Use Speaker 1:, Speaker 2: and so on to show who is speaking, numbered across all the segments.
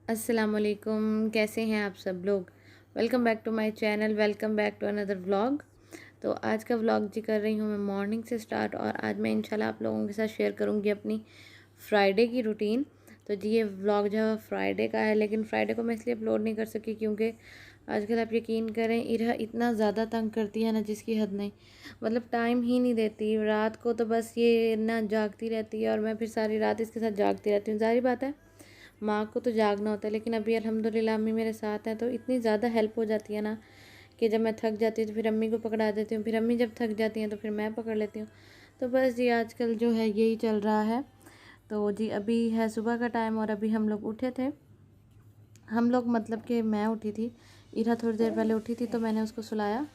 Speaker 1: अस्सलामुअलैकुम, कैसे हैं आप सब लोग। Welcome back to my channel, welcome back to another vlog. तो आज का व्लॉग जी कर रही हूँ मैं मॉर्निंग से स्टार्ट, और आज मैं इंशाल्लाह आप लोगों के साथ शेयर करूँगी अपनी फ्राइडे की रूटीन। तो जी ये व्लॉग जो है फ्राइडे का है, लेकिन फ्राइडे को मैं इसलिए अपलोड नहीं कर सकी क्योंकि आजकल आप यकीन करें इरा इतना ज़्यादा तंग करती है ना जिसकी हद नहीं। मतलब टाइम ही नहीं देती, रात को तो बस ये ना जागती रहती है और मैं फिर सारी रात इसके साथ जागती रहती हूँ। ज़ाहिर बात है माँ को तो जागना होता है, लेकिन अभी अल्हम्दुलिल्लाह अम्मी मेरे साथ हैं तो इतनी ज़्यादा हेल्प हो जाती है ना कि जब मैं थक जाती हूँ तो फिर अम्मी को पकड़ा देती हूँ, फिर अम्मी जब थक जाती हैं तो फिर मैं पकड़ लेती हूँ। तो बस जी आजकल जो है यही चल रहा है। तो जी अभी है सुबह का टाइम और अभी हम लोग उठे थे। हम लोग मतलब कि मैं उठी थी, इरा थोड़ी देर पहले उठी थी तो मैंने उसको सुलाया।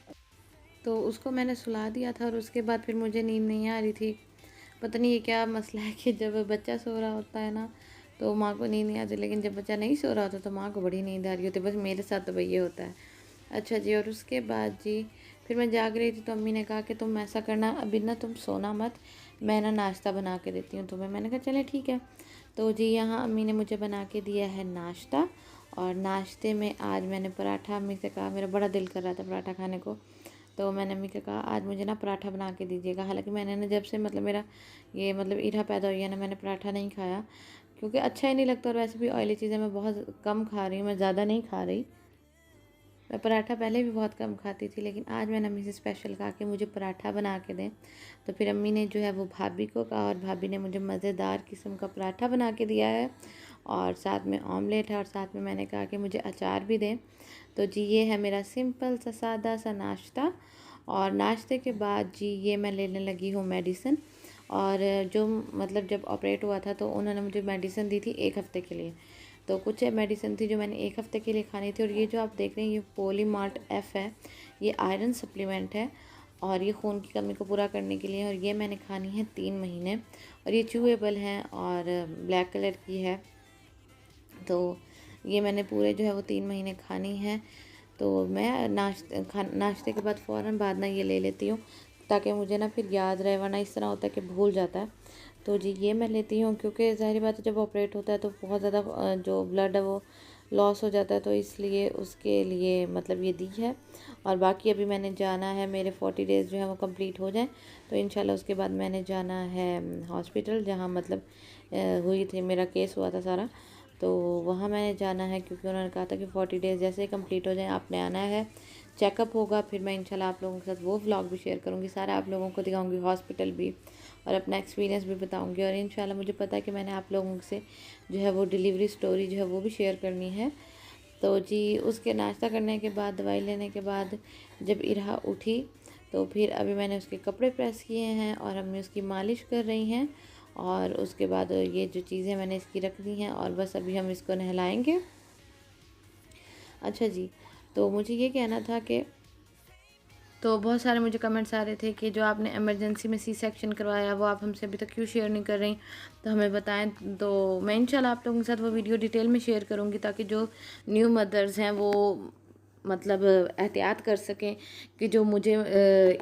Speaker 1: तो उसको मैंने सुला दिया था और उसके बाद फिर मुझे नींद नहीं आ रही थी। पता नहीं ये क्या मसला है कि जब बच्चा सो रहा होता है ना तो माँ को नींद नहीं आती, लेकिन जब बच्चा नहीं सो रहा होता तो माँ को बड़ी नींद आ रही होती है। बस मेरे साथ तो भाई ये होता है। अच्छा जी, और उसके बाद जी फिर मैं जाग रही थी तो अम्मी ने कहा कि तुम ऐसा करना, अभी ना तुम सोना मत, मैं ना नाश्ता बना के देती हूँ तुम्हें। मैंने कहा चले ठीक है। तो जी यहाँ अम्मी ने मुझे बना के दिया है नाश्ता, और नाश्ते में आज मैंने पराठा, अम्मी से कहा मेरा बड़ा दिल कर रहा था पराठा खाने को, तो मैंने अम्मी को कहा आज मुझे ना पराठा बना के दीजिएगा। हालांकि मैंने ना जब से मतलब मेरा ये मतलब इरा पैदा हुई है ना मैंने पराठा नहीं खाया, क्योंकि अच्छा ही नहीं लगता, और वैसे भी ऑयली चीज़ें मैं बहुत कम खा रही हूँ, मैं ज़्यादा नहीं खा रही। मैं पराठा पहले भी बहुत कम खाती थी, लेकिन आज मैंने अम्मी से स्पेशल कहा कि मुझे पराठा बना के दें। तो फिर अम्मी ने जो है वो भाभी को कहा और भाभी ने मुझे मज़ेदार किस्म का पराठा बना के दिया है, और साथ में ऑमलेट है, और साथ में मैंने कहा कि मुझे अचार भी दें। तो जी ये है मेरा सिंपल सा सादा सा नाश्ता। और नाश्ते के बाद जी ये मैं लेने लगी हूँ मेडिसिन। और जो मतलब जब ऑपरेट हुआ था तो उन्होंने मुझे मेडिसिन दी थी 1 हफ़्ते के लिए। तो कुछ मेडिसिन थी जो मैंने 1 हफ़्ते के लिए खानी थी, और ये जो आप देख रहे हैं ये पोलीमार्ट एफ है, ये आयरन सप्लीमेंट है और ये खून की कमी को पूरा करने के लिए, और ये मैंने खानी है 3 महीने। और ये च्यूएबल है और ब्लैक कलर की है। तो ये मैंने पूरे जो है वो 3 महीने खानी है। तो मैं नाश्ते के बाद फ़ौरन बाद ना ये ले लेती हूँ, ताकि मुझे ना फिर याद रहे, वरना इस तरह होता है कि भूल जाता है। तो जी ये मैं लेती हूँ क्योंकि ज़ाहिर बात है जब ऑपरेट होता है तो बहुत ज़्यादा जो ब्लड है वो लॉस हो जाता है, तो इसलिए उसके लिए मतलब ये दी है। और बाकी अभी मैंने जाना है, मेरे 40 डेज़ जो है वो कंप्लीट हो जाएं तो इंशाल्लाह उसके बाद मैंने जाना है हॉस्पिटल, जहाँ मतलब हुई थी मेरा केस हुआ था सारा। तो वहाँ मैंने जाना है क्योंकि उन्होंने कहा था कि 40 डेज़ जैसे ही कंप्लीट हो जाए आपने आना है, चेकअप होगा। फिर मैं इंशाल्लाह आप लोगों के साथ वो व्लॉग भी शेयर करूँगी, सारा आप लोगों को दिखाऊँगी, हॉस्पिटल भी, और अपना एक्सपीरियंस भी बताऊँगी। और इंशाल्लाह मुझे पता है कि मैंने आप लोगों से जो है वो डिलीवरी स्टोरी जो है वो भी शेयर करनी है। तो जी उसके नाश्ता करने के बाद, दवाई लेने के बाद जब इरा उठी तो फिर अभी मैंने उसके कपड़े प्रेस किए हैं और अम्मी उसकी मालिश कर रही हैं। और उसके बाद ये जो चीज़ें मैंने इसकी रख दी हैं, और बस अभी हम इसको नहलाएंगे। अच्छा जी, तो मुझे ये कहना था कि तो बहुत सारे मुझे कमेंट्स आ रहे थे कि जो आपने इमरजेंसी में सी सेक्शन करवाया वो आप हमसे अभी तक क्यों शेयर नहीं कर रही, तो हमें बताएं। तो मैं इंशाल्लाह आप लोगों के साथ वो वीडियो डिटेल में शेयर करूँगी, ताकि जो न्यू मदर्स हैं वो मतलब एहतियात कर सकें कि जो मुझे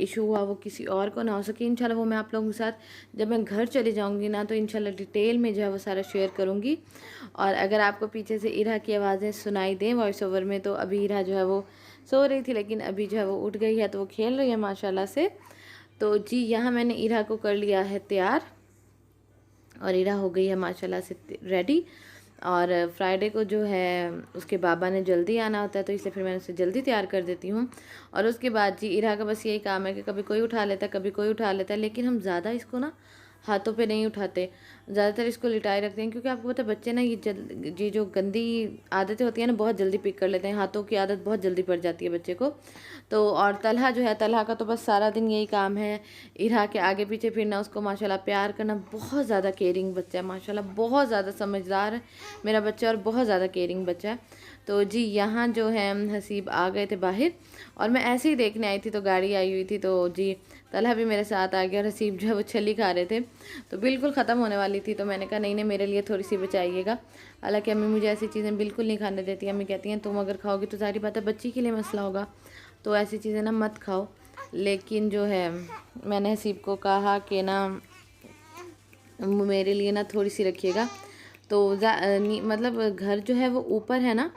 Speaker 1: इशू हुआ वो किसी और को ना हो सके। इंशाल्लाह वो मैं आप लोगों के साथ जब मैं घर चली जाऊंगी ना तो इंशाल्लाह डिटेल में जो है वो सारा शेयर करूंगी। और अगर आपको पीछे से इरा की आवाज़ें सुनाई दें वॉइस ओवर में, तो अभी इरा जो है वो सो रही थी, लेकिन अभी जो है वो उठ गई है तो वो खेल रही है माशाल्लाह से। तो जी यहाँ मैंने इरा को कर लिया है तैयार, और इरा हो गई है माशाल्लाह से रेडी। और फ्राइडे को जो है उसके बाबा ने जल्दी आना होता है, तो इसलिए फिर मैंने उसे जल्दी तैयार कर देती हूँ। और उसके बाद जी इरा का बस यही काम है कि कभी कोई उठा लेता है, कभी कोई उठा लेता है, लेकिन हम ज़्यादा इसको ना हाथों पे नहीं उठाते, ज़्यादातर इसको लिटाए रखते हैं, क्योंकि आपको पता है बच्चे ना ये जो गंदी आदतें होती हैं ना बहुत जल्दी पिक कर लेते हैं, हाथों की आदत बहुत जल्दी पड़ जाती है बच्चे को। तो और तलहा जो है, तलहा का तो बस सारा दिन यही काम है, इरा के आगे पीछे फिरना, उसको माशाल्लाह प्यार करना। बहुत ज़्यादा केयरिंग बच्चा है माशाल्लाह, बहुत ज़्यादा समझदार है मेरा बच्चा, और बहुत ज़्यादा केयरिंग बच्चा है। तो जी यहाँ जो है हसीब आ गए थे बाहर, और मैं ऐसे ही देखने आई थी तो गाड़ी आई हुई थी, तो जी तलहा भी मेरे साथ आ गया, और हसीब जो है वो छली खा रहे थे, तो बिल्कुल ख़त्म होने वाली थी। तो मैंने कहा नहीं नहीं मेरे लिए थोड़ी सी बचाइएगा। हालांकि अम्मी मुझे ऐसी चीज़ें बिल्कुल नहीं खाने देती, अम्मी कहती हैं तुम अगर खाओगी तो सारी बात है बच्ची के लिए मसला होगा, तो ऐसी चीज़ें ना मत खाओ। लेकिन जो है मैंने हसीब को कहा कि ना मेरे लिए ना थोड़ी सी रखिएगा, तो मतलब घर जो है वो ऊपर है ना,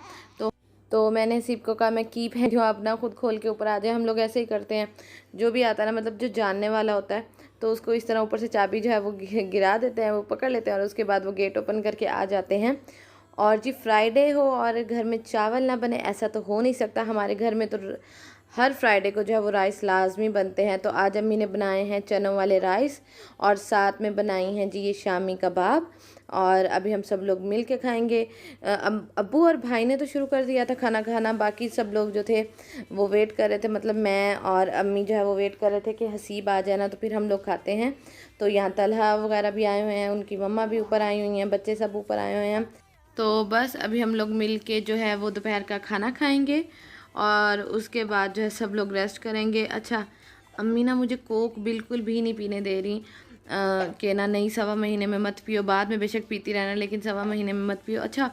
Speaker 1: तो मैंने हसीब को कहा मैं की पहन जो अपना खुद खोल के ऊपर आ जाए। हम लोग ऐसे ही करते हैं, जो भी आता है ना, मतलब जो जानने वाला होता है तो उसको इस तरह ऊपर से चाबी जो है वो गिरा देते हैं, वो पकड़ लेते हैं और उसके बाद वो गेट ओपन करके आ जाते हैं। और जी फ्राइडे हो और घर में चावल ना बने ऐसा तो हो नहीं सकता। हमारे घर में तो हर फ्राइडे को जो है वो राइस लाजमी बनते हैं। तो आज अम्मी ने बनाए हैं चनों वाले राइस और साथ में बनाई हैं जी ये शामी कबाब, और अभी हम सब लोग मिल के खाएँगे। अब्बू और भाई ने तो शुरू कर दिया था खाना खाना, बाकी सब लोग जो थे वो वेट कर रहे थे, मतलब मैं और अम्मी जो है वो वेट कर रहे थे कि हसीब आ जाए ना तो फिर हम लोग खाते हैं। तो यहाँ तलहा वगैरह भी आए हुए हैं, उनकी मम्मा भी ऊपर आई हुई हैं, बच्चे सब ऊपर आए हुए हैं। तो बस अभी हम लोग मिल के जो है वो दोपहर का खाना खाएंगे और उसके बाद जो है सब लोग रेस्ट करेंगे। अच्छा, अम्मी ना मुझे कोक बिल्कुल भी नहीं पीने दे रही कि ना नहीं 1.25 महीने में मत पियो, बाद में बेशक पीती रहना लेकिन 1.25 महीने में मत पियो। अच्छा,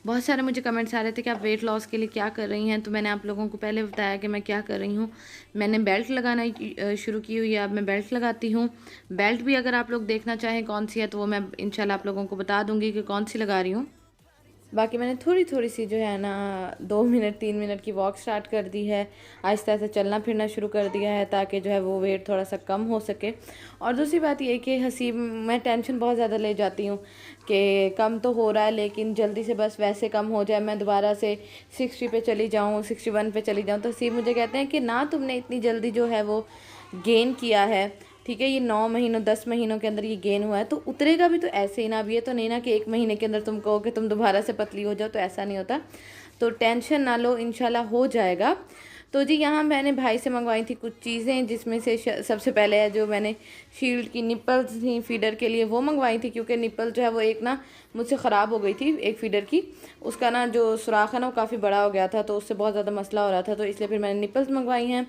Speaker 1: बहुत सारे मुझे कमेंट्स आ रहे थे कि आप वेट लॉस के लिए क्या कर रही हैं, तो मैंने आप लोगों को पहले बताया कि मैं क्या कर रही हूँ। मैंने बेल्ट लगाना शुरू की हुई है, अब मैं बेल्ट लगाती हूँ। बेल्ट भी अगर आप लोग देखना चाहें कौन सी है तो वो मैं इंशाल्लाह आप लोगों को बता दूँगी कि कौन सी लगा रही हूँ। बाकी मैंने थोड़ी थोड़ी सी जो है ना 2 मिनट 3 मिनट की वॉक स्टार्ट कर दी है, आहिस्ता आहिस्ता चलना फिरना शुरू कर दिया है ताकि जो है वो वेट थोड़ा सा कम हो सके। और दूसरी बात ये कि हसीब मैं टेंशन बहुत ज़्यादा ले जाती हूँ कि कम तो हो रहा है लेकिन जल्दी से बस वैसे कम हो जाए, मैं दोबारा से 60 पे चली जाऊँ, 61 पे चली जाऊँ। तो हसीब मुझे कहते हैं कि ना तुमने इतनी जल्दी जो है वो गेन किया है, ठीक है, ये 9 महीनों 10 महीनों के अंदर ये गेन हुआ है तो उतरेगा भी तो ऐसे ही ना। अब ये तो नहीं ना कि 1 महीने के अंदर तुम कहो कि तुम दोबारा से पतली हो जाओ, तो ऐसा नहीं होता। तो टेंशन ना लो, इंशाल्लाह हो जाएगा। तो जी यहाँ मैंने भाई से मंगवाई थी कुछ चीज़ें, जिसमें से सबसे पहले है जो मैंने शील्ड की निप्पल्स थी फीडर के लिए वो मंगवाई थी, क्योंकि निप्पल जो है वो एक ना मुझसे ख़राब हो गई थी एक फीडर की, उसका ना जो सुराख है ना वो काफ़ी बड़ा हो गया था तो उससे बहुत ज़्यादा मसला हो रहा था, तो इसलिए फिर मैंने निप्पल्स मंगवाई हैं।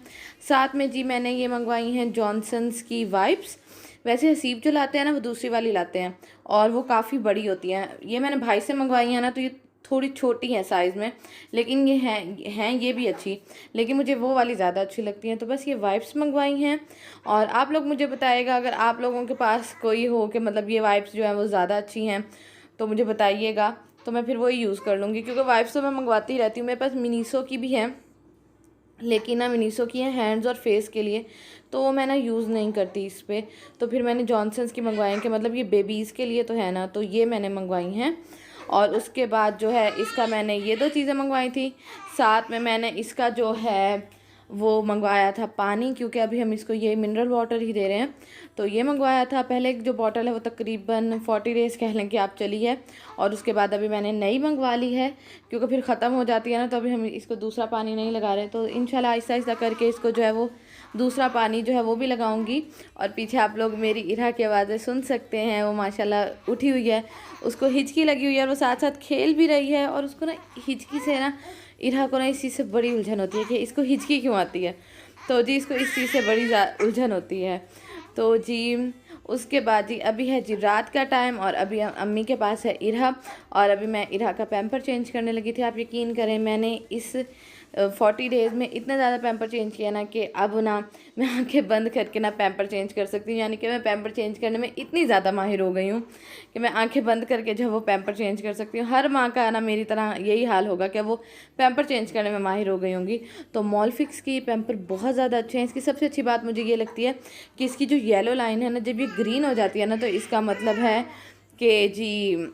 Speaker 1: साथ में जी मैंने ये मंगवाई हैं जॉनसन्स की वाइप्स। वैसे हसीब जो लाते हैं ना वो दूसरी वाली लाते हैं और वो काफ़ी बड़ी होती हैं। ये मैंने भाई से मंगवाई हैं ना तो ये थोड़ी छोटी हैं साइज़ में, लेकिन ये हैं ये भी अच्छी, लेकिन मुझे वो वाली ज़्यादा अच्छी लगती हैं। तो बस ये वाइप्स मंगवाई हैं और आप लोग मुझे बताइएगा अगर आप लोगों के पास कोई हो कि मतलब ये वाइप्स जो हैं वो ज़्यादा अच्छी हैं तो मुझे बताइएगा, तो मैं फिर वही यूज़ कर लूँगी। क्योंकि वाइप्स तो मैं मंगवाती ही रहती हूँ, मेरे पास मिनीसो की भी हैं लेकिन ना मिनीसो की है हैंड्स और फेस के लिए, तो वो मैं ना यूज़ नहीं करती इस पर। तो फिर मैंने जॉनसन्स की मंगवाई कि मतलब ये बेबीज़ के लिए तो है ना, तो ये मैंने मंगवाई हैं। और उसके बाद जो है इसका मैंने ये 2 चीज़ें मंगवाई थी, साथ में मैंने इसका जो है वो मंगवाया था पानी, क्योंकि अभी हम इसको ये मिनरल वाटर ही दे रहे हैं। तो ये मंगवाया था, पहले जो बॉटल है वो तकरीबन 40 डेज़ कह लें कि आप चली है, और उसके बाद अभी मैंने नई मंगवा ली है क्योंकि फिर ख़त्म हो जाती है ना, तो अभी हम इसको दूसरा पानी नहीं लगा रहे। तो इंशाल्लाह आहिस्ता आहिस्ता करके इसको जो है वो दूसरा पानी जो है वो भी लगाऊंगी। और पीछे आप लोग मेरी इरा की आवाज़ें सुन सकते हैं, वो माशाल्लाह उठी हुई है, उसको हिचकी लगी हुई है और वो साथ साथ खेल भी रही है। और उसको ना हिचकी से ना इरा को ना इस चीज़ से बड़ी उलझन होती है कि इसको हिचकी क्यों आती है, तो जी इसको इस चीज़ से बड़ी उलझन होती है। तो जी उसके बाद जी अभी है जी रात का टाइम और अभी अम्मी के पास है इरा, और अभी मैं इरा का पैम्पर चेंज करने लगी थी। आप यकीन करें मैंने इस 40 डेज़ में इतना ज़्यादा पैम्पर चेंज किया ना कि अब ना मैं आंखें बंद करके ना पैम्पर चेंज कर सकती हूँ। यानी कि मैं पैम्पर चेंज करने में इतनी ज़्यादा माहिर हो गई हूँ कि मैं आंखें बंद करके जो वो पैम्पर चेंज कर सकती हूँ। हर माँ का ना मेरी तरह यही हाल होगा कि वो पैम्पर चेंज करने में माहिर हो गई होंगी। तो मॉलफिक्स की पैम्पर बहुत ज़्यादा अच्छे हैं। इसकी सबसे अच्छी बात मुझे ये लगती है कि इसकी जो येलो लाइन है ना, जब ये ग्रीन हो जाती है ना तो इसका मतलब है कि जी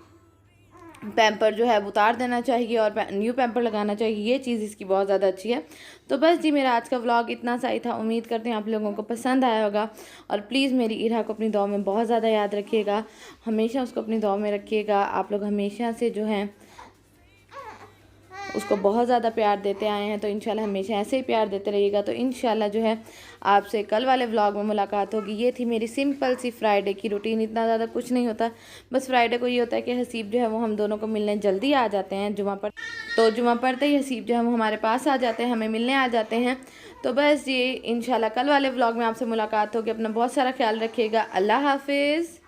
Speaker 1: पैम्पर जो है वो उतार देना चाहिए और न्यू पैम्पर लगाना चाहिए। ये चीज़ इसकी बहुत ज़्यादा अच्छी है। तो बस जी मेरा आज का व्लॉग इतना सा ही था, उम्मीद करते हैं आप लोगों को पसंद आया होगा। और प्लीज़ मेरी इरा को अपनी दुआ में बहुत ज़्यादा याद रखिएगा, हमेशा उसको अपनी दुआ में रखिएगा। आप लोग हमेशा से जो हैं उसको बहुत ज़्यादा प्यार देते आए हैं, तो इंशाल्लाह हमेशा ऐसे ही प्यार देते रहिएगा। तो इंशाल्लाह जो है आपसे कल वाले व्लॉग में मुलाकात होगी। ये थी मेरी सिंपल सी फ्राइडे की रूटीन, इतना ज़्यादा कुछ नहीं होता। बस फ्राइडे को ये होता है कि हसीब जो है वो हम दोनों को मिलने जल्दी आ जाते हैं जुमा पर, तो जुमा पढ़ते ही हसीब जो है वो हमारे पास आ जाते हैं, हमें मिलने आ जाते हैं। तो बस ये इंशाल्लाह कल वाले व्लॉग में आपसे मुलाकात होगी। अपना बहुत सारा ख्याल रखिएगा। अल्लाह हाफिज़।